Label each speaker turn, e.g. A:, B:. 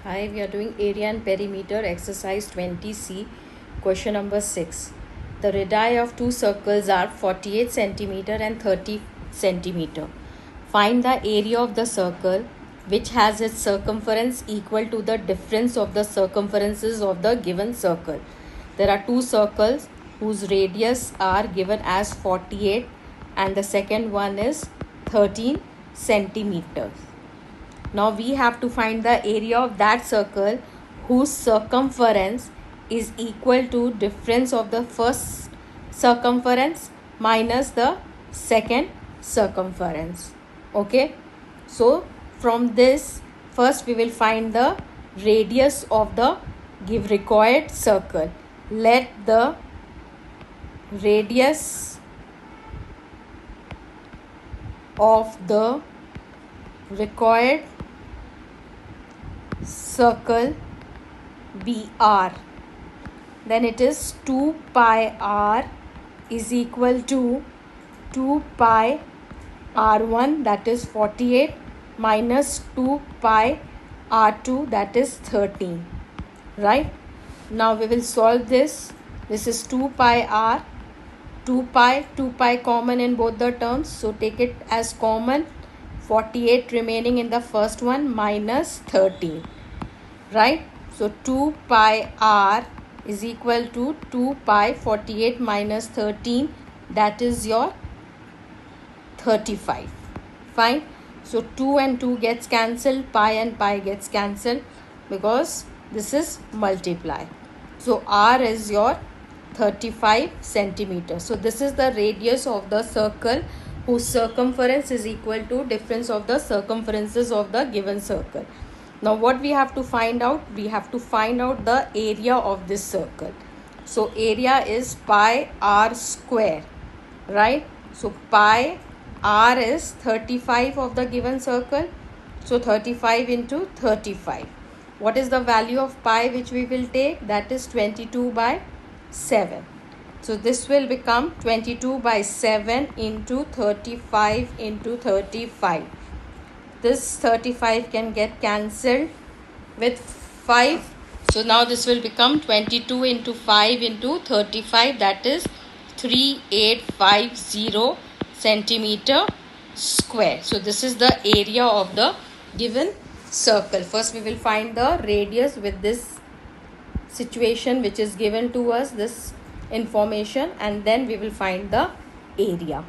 A: Hi, we are doing area and perimeter exercise 20C, question number 6. The radii of two circles are 48 centimeter and 30 centimeter. Find the area of the circle which has its circumference equal to the difference of the circumferences of the given circle. There are two circles whose radius are given as 48 and the second one is 13 centimeters. Now we have to find the area of that circle whose circumference is equal to difference of the first circumference minus the second circumference. Okay, so from this first we will find the radius of the required circle. Let the radius of the required circle be r. Then it is 2 pi r is equal to 2 pi r1, that is 48, minus 2 pi r2, that is 13. Right? Now we will solve this. This is 2 pi r, 2 pi common in both the terms, so take it as common. 48 remaining in the first one minus 13. Right? So 2 pi r is equal to 2 pi 48 minus 13, that is your 35. Fine. So 2 and 2 gets cancelled, pi and pi gets cancelled because this is multiply. So r is your 35 centimeters. So this is the radius of the circle whose circumference is equal to difference of the circumferences of the given circle. Now what we have to find out? We have to find out the area of this circle. So area is pi r square, right? So pi r is 35 of the given circle. So 35 into 35. What is the value of pi which we will take? That is 22 by 7. So this will become 22 by 7 into 35 into 35. This 35 can get cancelled with 5. So now this will become 22 into 5 into 35, that is 3850 centimeter square. So this is the area of the given circle. First we will find the radius with this situation which is given to us, this information, and then we will find the area.